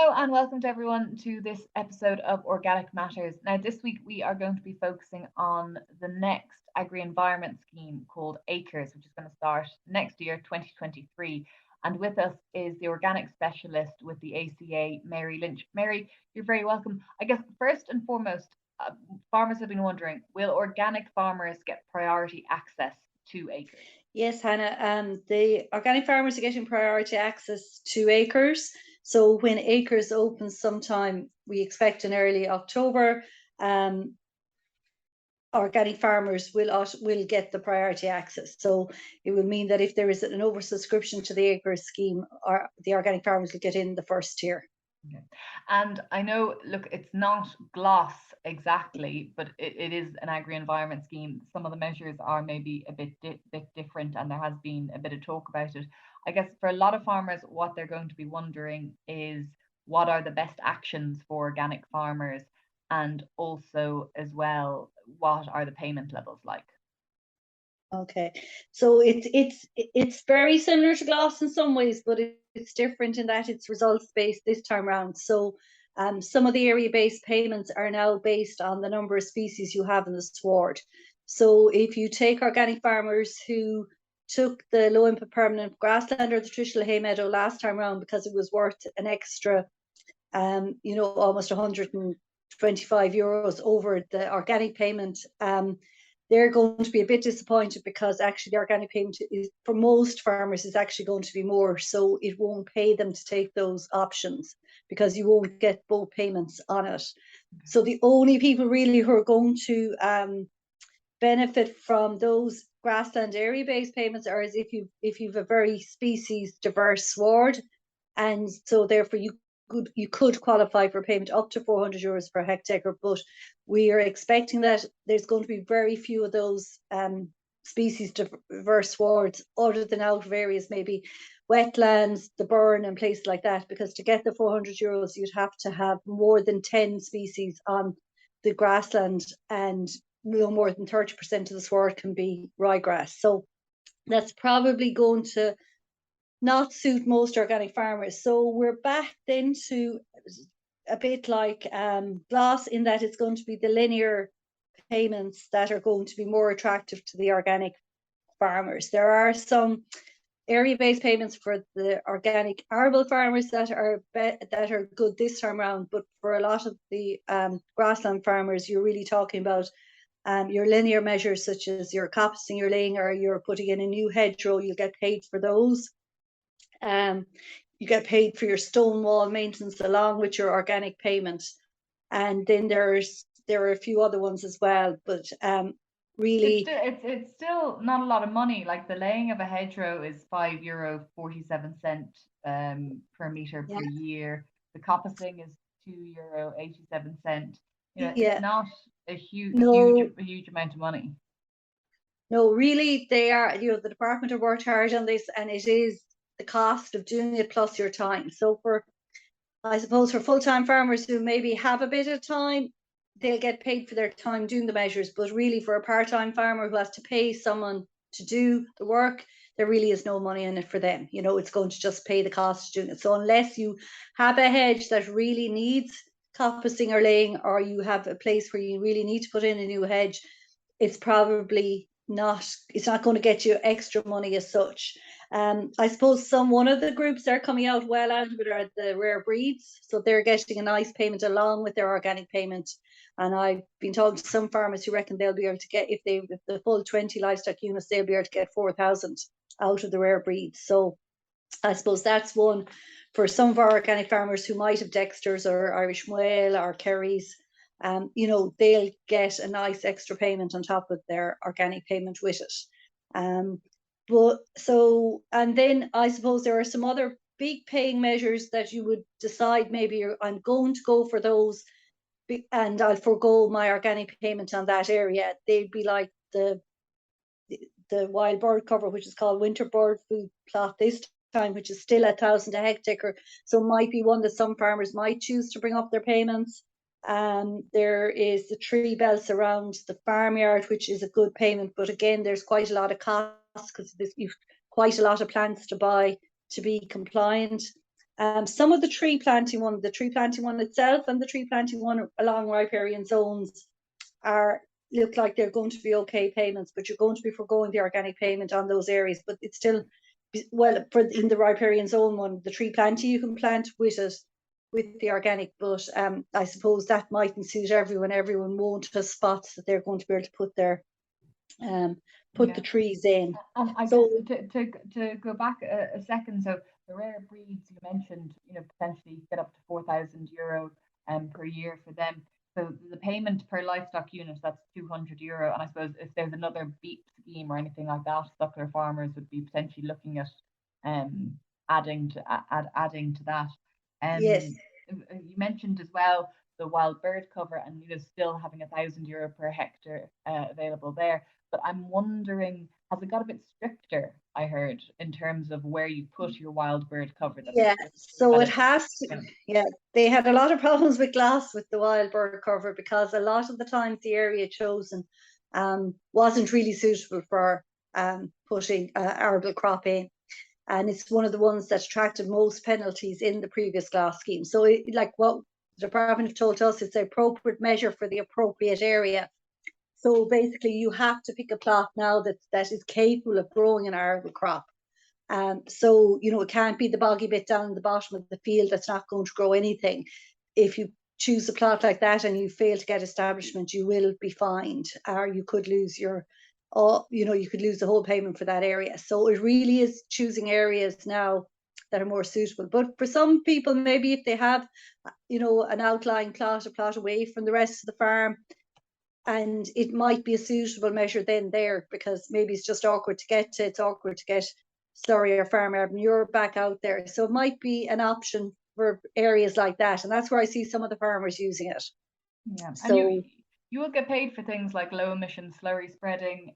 Hello and welcome to everyone to this episode of Organic Matters. Now, this week we are going to be focusing on the next agri-environment scheme called ACRES, which is going to start next year, 2023. And with us is the organic specialist with the ACA, Mary Lynch. Mary, you're very welcome. I guess first and foremost, farmers have been wondering, will organic farmers get priority access to ACRES? Yes, Hannah. The organic farmers are getting priority access to ACRES. So when ACRES opens sometime, we expect in early October, organic farmers will get the priority access. So it will mean that if there is an oversubscription to the ACRES scheme, the organic farmers will get in the first tier. Okay. And I know, look, it's not GLOS exactly, but it is an agri-environment scheme. Some of the measures are maybe a bit different, and there has been a bit of talk about it. I guess for a lot of farmers, what they're going to be wondering is what are the best actions for organic farmers, and also as well, what are the payment levels like? Okay, so it's very similar to GLOS in some ways, but it's different in that it's results based this time around. So some of the area based payments are now based on the number of species you have in the sward. So if you take organic farmers who took the low input permanent grassland or the traditional hay meadow last time around because it was worth an extra almost 125 euros over the organic payment, they're going to be a bit disappointed because actually the organic payment is, for most farmers, is actually going to be more. So it won't pay them to take those options because you won't get both payments on it. So the only people really who are going to benefit from those grassland area based payments are as if you've a very species diverse sward, and so therefore you could qualify for payment up to 400 euros per hectare, but we are expecting that there's going to be very few of those species diverse swards other than out of areas, maybe wetlands, the burn and places like that, because to get the 400 euros you'd have to have more than 10 species on the grassland, and no more than 30% of the sward can be ryegrass. So that's probably going to not suit most organic farmers. So we're back then to a bit like GLOS in that it's going to be the linear payments that are going to be more attractive to the organic farmers. There are some area-based payments for the organic arable farmers that are good this time around, but for a lot of the grassland farmers, you're really talking about your linear measures such as your coppicing, your laying, or you're putting in a new hedgerow. You'll get paid for those. You get paid for your stone wall maintenance along with your organic payment, and then there are a few other ones as well, but really it's still not a lot of money. Like the laying of a hedgerow is €5.47 per meter per year. The coppicing is €2.87. It's not a huge amount of money. No, really, they are. The department have worked hard on this, and it is the cost of doing it plus your time. So I suppose for full-time farmers who maybe have a bit of time, they'll get paid for their time doing the measures. But really for a part-time farmer who has to pay someone to do the work, there really is no money in it for them. It's going to just pay the cost of doing it. So unless you have a hedge that really needs coppicing or laying, or you have a place where you really need to put in a new hedge, it's probably it's not going to get you extra money as such. I suppose one of the groups that are coming out well out of it are the rare breeds. So they're getting a nice payment along with their organic payment. And I've been talking to some farmers who reckon they'll be able to get, if the full 20 livestock units, they'll be able to get 4,000 out of the rare breeds. So I suppose that's one for some of our organic farmers who might have Dexters or Irish Moyle or Kerrys. They'll get a nice extra payment on top of their organic payment with it. And then I suppose there are some other big paying measures that you would decide maybe I'm going to go for those, and I'll forego my organic payment on that area. They'd be like the wild bird cover, which is called winter bird food plot this time, which is still 1,000 a hectare. So it might be one that some farmers might choose to bring up their payments. There is the tree belts around the farmyard, which is a good payment, but again, there's quite a lot of costs because you've quite a lot of plants to buy to be compliant. Some of the tree planting one itself and the tree planting one along riparian zones look like they're going to be okay payments, but you're going to be foregoing the organic payment on those areas. But it's still, well, in the riparian zone one, the tree planting you can plant with it, with the organic, but I suppose that mightn't suit everyone. Everyone won't have spots that they're going to be able to put their the trees in. I guess to go back a second, so the rare breeds you mentioned, potentially get up to €4,000 per year for them. So the payment per livestock unit, that's €200. And I suppose if there's another BEEP scheme or anything like that, suckler farmers would be potentially looking at adding to that. Yes. You mentioned as well the wild bird cover, and still having €1,000 per hectare available there. But I'm wondering, has it got a bit stricter, I heard, in terms of where you put your wild bird cover? So it has to, they had a lot of problems with Glass with the wild bird cover, because a lot of the times the area chosen wasn't really suitable for putting arable crop in. And it's one of the ones that attracted most penalties in the previous Glass scheme. So what the department have told us, it's the appropriate measure for the appropriate area. So basically you have to pick a plot now that is capable of growing an arable crop. So, it can't be the boggy bit down the bottom of the field that's not going to grow anything. If you choose a plot like that and you fail to get establishment, you will be fined, or you could lose you could lose the whole payment for that area. So it really is choosing areas now that are more suitable. But for some people, maybe if they have, an outlying plot, a plot away from the rest of the farm, and it might be a suitable measure then there, because maybe it's just awkward to get to. It's awkward to get Slurry or Farm Urban Europe back out there. So it might be an option for areas like that. And that's where I see some of the farmers using it. Yeah. So and you will get paid for things like low emission slurry spreading.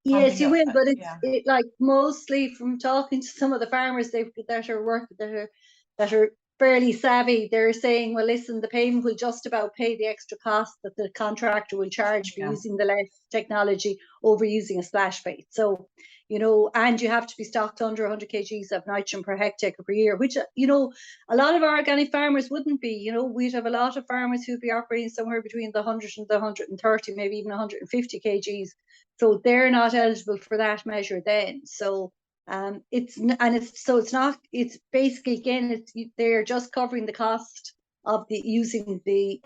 Yes, you will, but it's like mostly from talking to some of the farmers that are fairly savvy, they're saying, well, listen, the payment will just about pay the extra cost that the contractor will charge for using the less technology over using a splash bait. So, and you have to be stocked under 100 kgs of nitrogen per hectare per year, which, a lot of our organic farmers wouldn't be. We'd have a lot of farmers who'd be operating somewhere between the 100 and the 130, maybe even 150 kgs. So they're not eligible for that measure then. So it's basically, again, they're just covering the cost of using the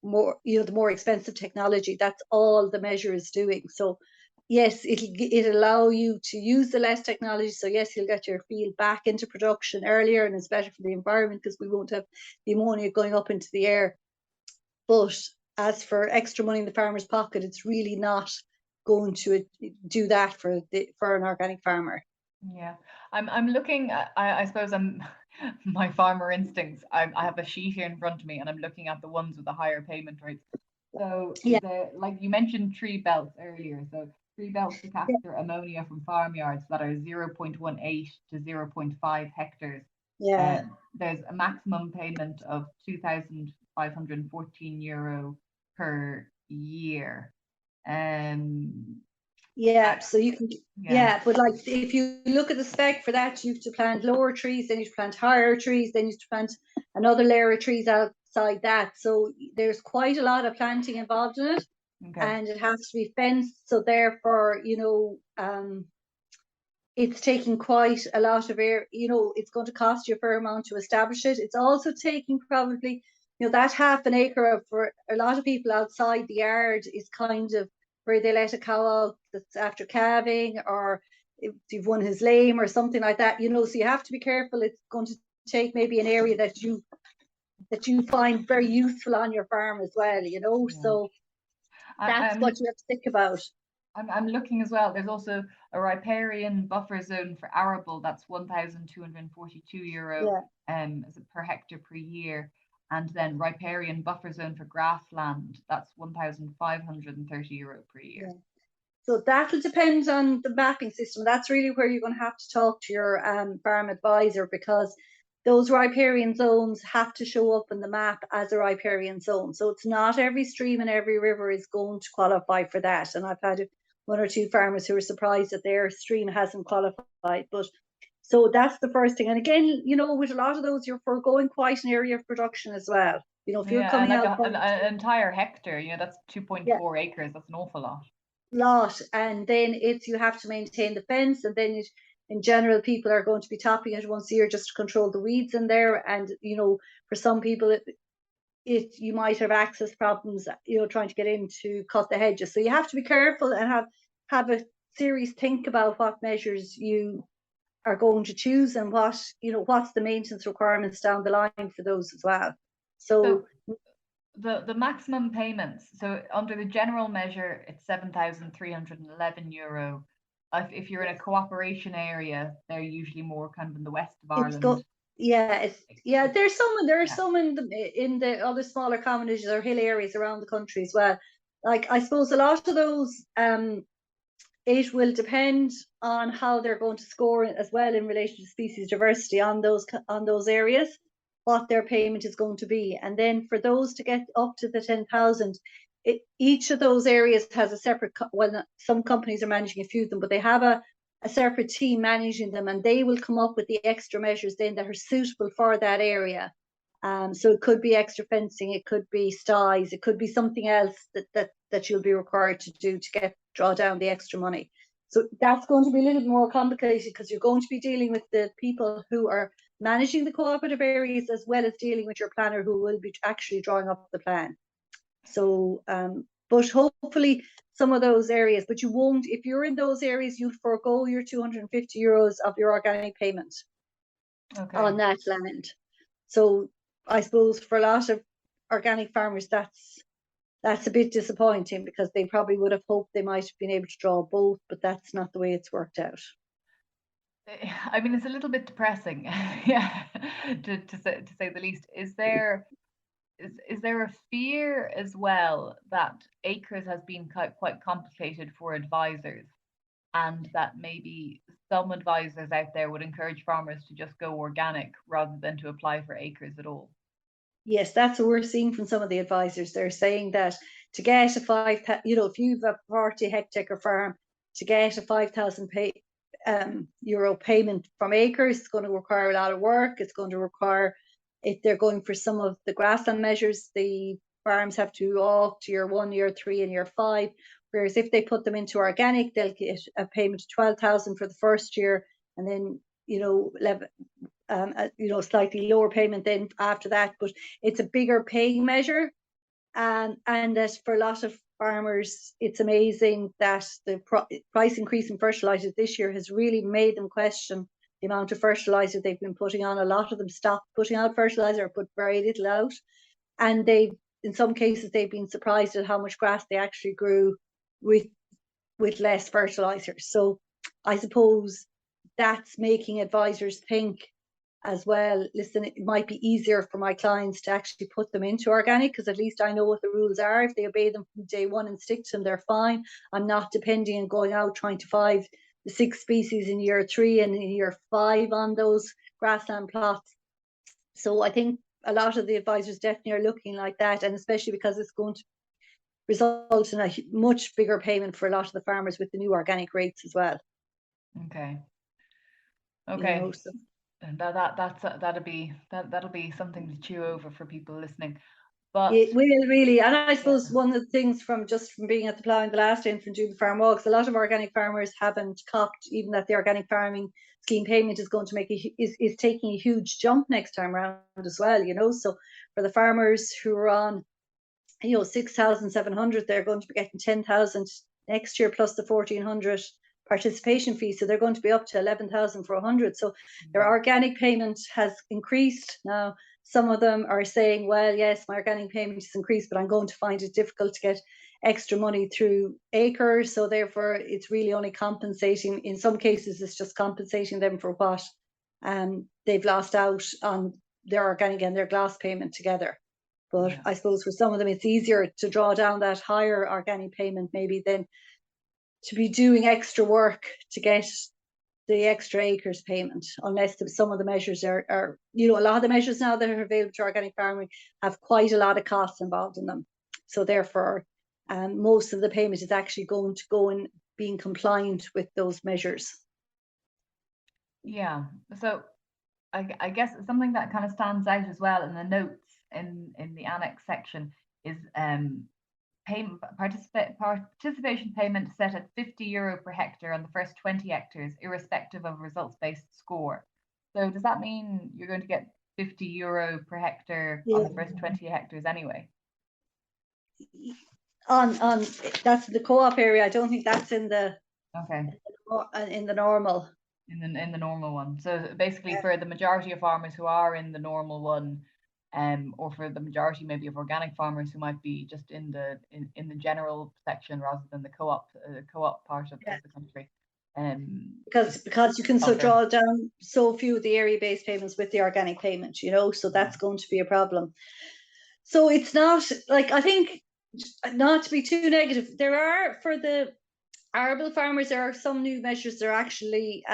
more expensive technology. That's all the measure is doing. So yes, it'll allow you to use the less technology. So yes, you'll get your field back into production earlier, and it's better for the environment because we won't have the ammonia going up into the air. But as for extra money in the farmer's pocket, it's really not going to do that for an organic farmer. Yeah, I'm looking at, I suppose my farmer instincts. I have a sheet here in front of me, and I'm looking at the ones with the higher payment rates. So like you mentioned tree belts earlier. So tree belts to capture ammonia from farmyards that are 0.18 to 0.5 hectares. There's a maximum payment of €2,514 per year. So you can, but like if you look at the spec for that, you have to plant lower trees, then you have to plant higher trees, then you have to plant another layer of trees outside that. So there's quite a lot of planting involved in it, and it has to be fenced. So therefore, it's taking quite a lot of air. It's going to cost you a fair amount to establish it. It's also taking probably, that half an acre for a lot of people outside the yard is kind of where they let a cow out that's after calving, or if you've one who's lame or something like that, so you have to be careful. It's going to take maybe an area that you find very useful on your farm as well, so that's what you have to think about. I'm looking as well. There's also a riparian buffer zone for arable that's €1,242 per hectare per year. And then riparian buffer zone for grassland, that's €1,530 per year. So that'll depend on the mapping system. That's really where you're going to have to talk to your farm advisor, because those riparian zones have to show up in the map as a riparian zone. So it's not every stream and every river is going to qualify for that. And I've had one or two farmers who are surprised that their stream hasn't qualified. But So that's the first thing. And again, you know, with a lot of those, you're foregoing quite an area of production as well. You know, if you're Yeah, and coming like out from an entire hectare, you know, that's yeah, 2.4 acres. That's an awful lot. lot, and then it's you have to maintain the fence, and then in general, people are going to be topping it once a year just to control the weeds in there. And you know, for some people, it you might have access problems, you know, trying to get in to cut the hedges. So you have to be careful and have a serious think about what measures you are going to choose, and what, you know, what's the maintenance requirements down the line for those as well. So So the maximum payments. So under the general measure, it's €7,311. If you're in a cooperation area, they're usually more kind of in the west of it's Ireland. go yeah, there are Yeah. some in the other smaller communities or hill areas around the country as well. Like, I suppose a lot of those, it will depend on how they're going to score as well in relation to species diversity on those areas, what their payment is going to be. And then for those to get up to the 10,000, each of those areas has a separate, well, some companies are managing a few of them, but they have a separate team managing them, and they will come up with the extra measures then that are suitable for that area. So it could be extra fencing, it could be styes, it could be something else that you'll be required to do to draw down the extra money. So that's going to be a little bit more complicated, because you're going to be dealing with the people who are managing the cooperative areas, as well as dealing with your planner, who will be actually drawing up the plan. So, but hopefully some of those areas, but you won't, if you're in those areas, you'll forego your €250 of your organic payment on that land. So I suppose for a lot of organic farmers, that's a bit disappointing, because they probably would have hoped they might have been able to draw both, but that's not the way it's worked out. I mean, it's a little bit depressing, yeah, to say the least. Is there a fear as well that acres has been quite complicated for advisors, and that maybe some advisors out there would encourage farmers to just go organic rather than to apply for acres at all? Yes, that's what we're seeing from some of the advisors. They're saying that to get a you know, if you've a 40-hectare farm, to get a 5,000 euro payment from acres, it's going to require a lot of work. It's going to require, if they're going for some of the grassland measures, the farms have to walk to year 1, year 3, and year 5. Whereas if they put them into organic, they'll get a payment of 12,000 for the first year, and then, you know, you know, slightly lower payment then after that. But it's a bigger paying measure, and that for a lot of farmers, it's amazing that the price increase in fertilizers this year has really made them question the amount of fertilizer they've been putting on. A lot of them stopped putting out fertilizer, or put very little out, and in some cases, they've been surprised at how much grass they actually grew with less fertilizer. So I suppose that's making advisors think as well, listen, it might be easier for my clients to actually put them into organic, because at least I know what the rules are. If they obey them from day one and stick to them, they're fine. I'm not depending on going out trying to find the 6 species in year 3 and in year 5 on those grassland plots. So I think a lot of the advisors definitely are looking like that, and especially because it's going to result in a much bigger payment for a lot of the farmers with the new organic rates as well. Okay. You know, Okay. so And that'll be something to chew over for people listening. But it will really, and I yeah, suppose one of the things from being at the ploughing the last day and from doing the farm walks, a lot of organic farmers haven't copped even that the organic farming scheme payment is going to is taking a huge jump next time around as well. You know, so for the farmers who are on, you know, 6,700, they're going to be getting 10,000 next year, plus the 1,400 participation fee. So they're going to be up to 11,400. So their organic payment has increased. Now, some of them are saying, well, yes, my organic payment has increased, but I'm going to find it difficult to get extra money through acres. So therefore, it's really only compensating. In some cases, it's just compensating them for what they've lost out on their organic and their glass payment together. But yeah. I suppose for some of them, it's easier to draw down that higher organic payment maybe than to be doing extra work to get the extra acres payment, unless some of the measures are, you know, a lot of the measures now that are available to organic farming have quite a lot of costs involved in them. So therefore, most of the payment is actually going to go in being compliant with those measures. Yeah. So I guess something that kind of stands out as well in the notes in the annex section is payment participation payment set at €50 per hectare on the first 20 hectares, irrespective of results-based score. So does that mean you're going to get €50 per hectare on the Yeah. first 20 hectares anyway? On that's the co-op area. I don't think that's Okay. in the normal. In the normal one. So basically, for the majority of farmers who are in the normal one, or for the majority maybe of organic farmers who might be just in the general section rather than the co-op part of the country, because you can so okay. draw down so few of the area-based payments with the organic payment, so that's going to be a problem. So it's not like, I think, not to be too negative, there are, for the arable farmers, there are some new measures that are actually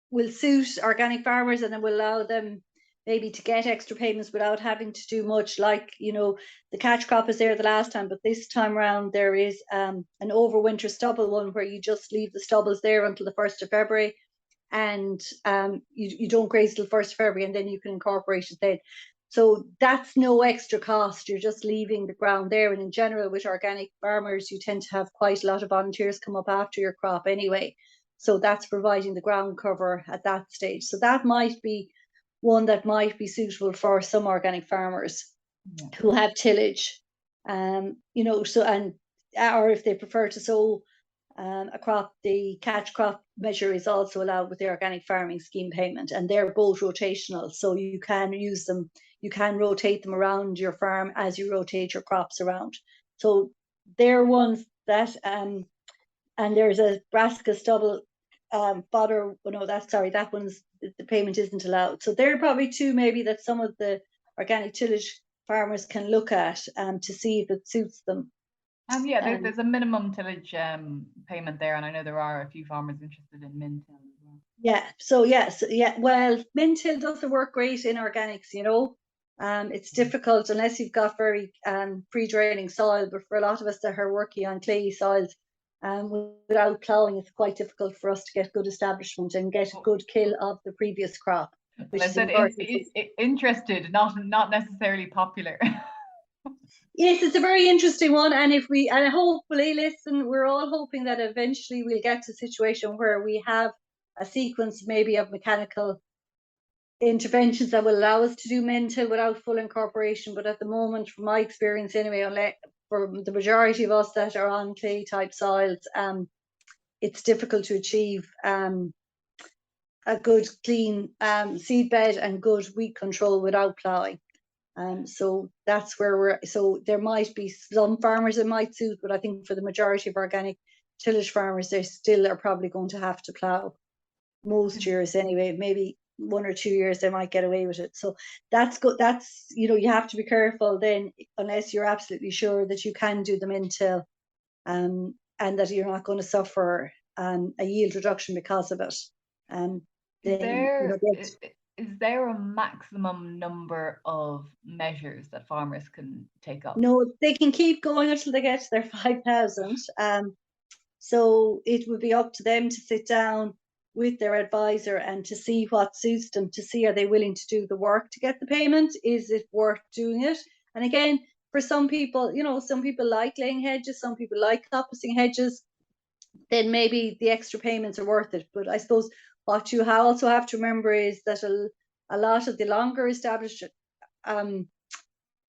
will suit organic farmers, and it will allow them maybe to get extra payments without having to do much. Like, the catch crop is there the last time, but this time around there is an overwinter stubble one, where you just leave the stubbles there until the 1st of February, and you don't graze till 1st of February, and then you can incorporate it then. So that's no extra cost. You're just leaving the ground there. And in general, with organic farmers, you tend to have quite a lot of volunteers come up after your crop anyway. So that's providing the ground cover at that stage. So that might be one that might be suitable for some organic farmers who have tillage, so, and or if they prefer to sow a crop, the catch crop measure is also allowed with the organic farming scheme payment, and they're both rotational. So you can use them, you can rotate them around your farm as you rotate your crops around. So they're ones that, and there's a brassica stubble fodder. No, that one's, the payment isn't allowed. So they're probably two maybe that some of the organic tillage farmers can look at to see if it suits them. Yeah, there's a minimum tillage payment there, and I know there are a few farmers interested in min-till as well. Yeah. So yes, well, min-till doesn't work great in organics. It's difficult unless you've got very free-draining soil. But for a lot of us that are working on clayey soils, without ploughing, it's quite difficult for us to get good establishment and get a good kill of the previous crop. Well, I said interested, not necessarily popular. Yes, it's a very interesting one, and hopefully, listen, we're all hoping that eventually we'll get to a situation where we have a sequence maybe of mechanical interventions that will allow us to do min-till without full incorporation. But at the moment, from my experience anyway, for the majority of us that are on clay type soils, it's difficult to achieve a good clean seed bed and good weed control without ploughing. So that's where so there might be some farmers it might suit, but I think for the majority of organic tillage farmers, they still are probably going to have to plough most years anyway. Maybe 1 or 2 years they might get away with it. So that's good. That's, you have to be careful then, unless you're absolutely sure that you can do them min-till, and that you're not going to suffer a yield reduction because of it. Is there a maximum number of measures that farmers can take up? No, they can keep going until they get to their 5,000. So it would be up to them to sit down with their advisor and to see what suits them, to see, are they willing to do the work to get the payment? Is it worth doing it? And again, for some people, some people like laying hedges, some people like coppicing hedges, then maybe the extra payments are worth it. But I suppose what you also have to remember is that a lot of the longer established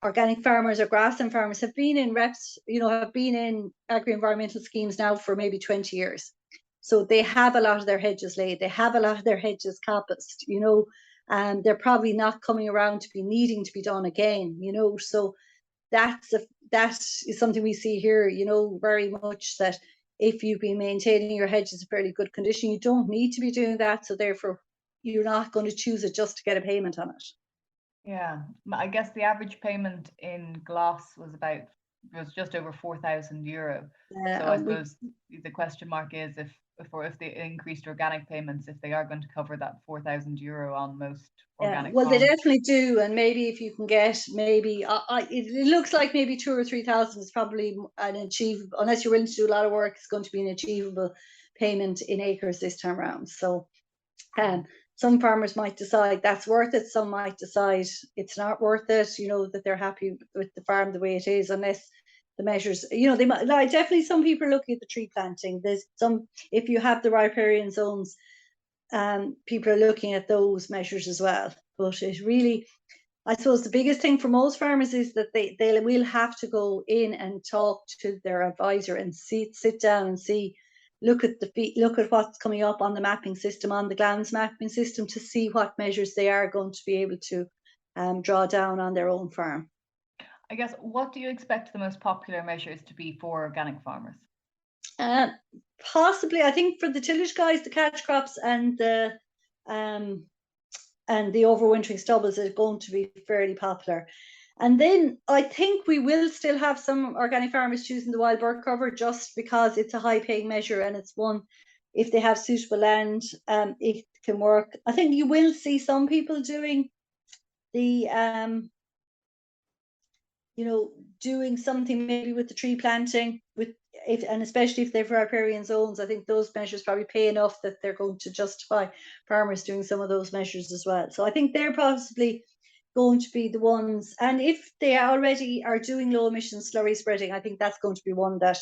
organic farmers or grassland farmers have been in have been in agri-environmental schemes now for maybe 20 years. So they have a lot of their hedges laid, they have a lot of their hedges coppiced, and they're probably not coming around to be needing to be done again, so that is something we see here, very much, that if you've been maintaining your hedges in fairly good condition, you don't need to be doing that. So therefore, you're not going to choose it just to get a payment on it. Yeah, I guess the average payment in Glas was just over €4,000. So I suppose the question mark is if the increased organic payments, if they are going to cover that €4,000 on most organic well, farms. they definitely do, and maybe if you can get it looks like maybe 2,000 or 3,000 is probably an achievable, unless you're willing to do a lot of work, it's going to be an achievable payment in acres this time around. So Some farmers might decide that's worth it. Some might decide it's not worth it, that they're happy with the farm the way it is, unless the measures, they might, like, definitely some people are looking at the tree planting. There's if you have the riparian zones, people are looking at those measures as well. But it really, I suppose the biggest thing for most farmers is that they will have to go in and talk to their advisor and sit down and see, look at what's coming up on the mapping system, on the GLAMS mapping system, to see what measures they are going to be able to draw down on their own farm. I guess, what do you expect the most popular measures to be for organic farmers? Possibly, I think for the tillage guys, the catch crops and the overwintering stubbles is going to be fairly popular. And then I think we will still have some organic farmers choosing the wild bird cover, just because it's a high paying measure, and it's one, if they have suitable land, it can work. I think you will see some people doing the doing something maybe with the tree planting, and especially if they've riparian zones. I think those measures probably pay enough that they're going to justify farmers doing some of those measures as well. So I think they're possibly going to be the ones. And if they already are doing low emission slurry spreading, I think that's going to be one that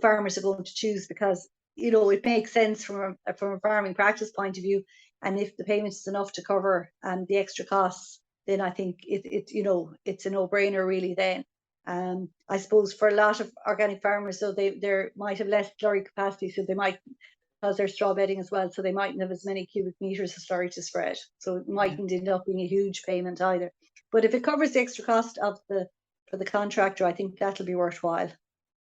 farmers are going to choose, because it makes sense from a farming practice point of view. And if the payment is enough to cover the extra costs, then I think it's a no-brainer really then. I suppose for a lot of organic farmers, so they might have less slurry capacity, so they might, because they're straw bedding as well, so they mightn't have as many cubic meters of slurry to spread. So it mightn't end up being a huge payment either. But if it covers the extra cost for the contractor, I think that'll be worthwhile.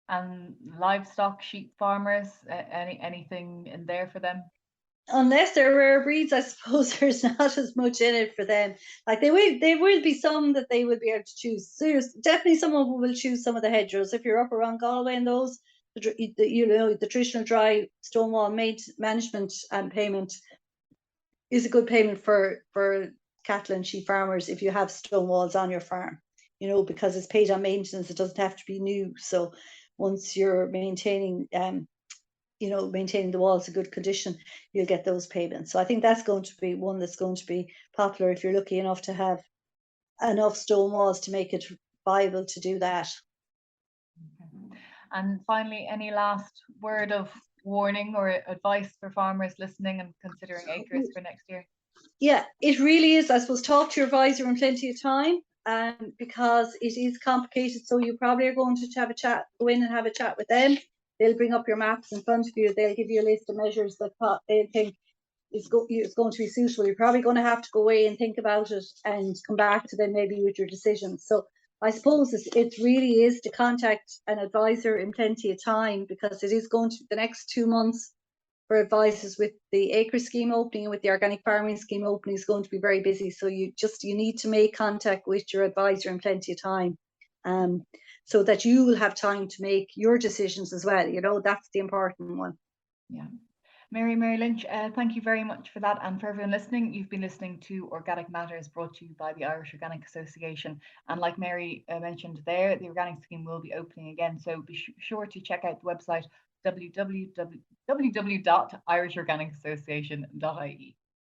And livestock, sheep farmers, anything in there for them? Unless they're rare breeds, I suppose there's not as much in it for them. Like there will be some that they will be able to choose. So definitely someone will choose some of the hedgerows. If you're up around Galway and those, the traditional dry stonewall management payment is a good payment for cattle and sheep farmers if you have stone walls on your farm, because it's paid on maintenance. It doesn't have to be new. So once you're maintaining maintaining the walls in good condition, you'll get those payments. So I think that's going to be one that's going to be popular if you're lucky enough to have enough stone walls to make it viable to do that. And finally, any last word of warning or advice for farmers listening and considering acres for next year? Yeah, it really is. I suppose talk to your advisor in plenty of time, because it is complicated. So you probably are going to have a chat, go in and have a chat with them. They'll bring up your maps in front of you. They'll give you a list of measures that they think is going to be suitable. You're probably going to have to go away and think about it and come back to them maybe with your decisions. So I suppose it really is to contact an advisor in plenty of time, because it is going to be the next 2 months for advisors with the acre scheme opening and with the organic farming scheme opening is going to be very busy. So you need to make contact with your advisor in plenty of time, so that you will have time to make your decisions as well. That's the important one. Yeah. Mary Lynch, thank you very much for that. And for everyone listening, you've been listening to Organic Matters, brought to you by the Irish Organic Association. And like Mary mentioned there, the organic scheme will be opening again. So be sure to check out the website www.irishorganicassociation.ie.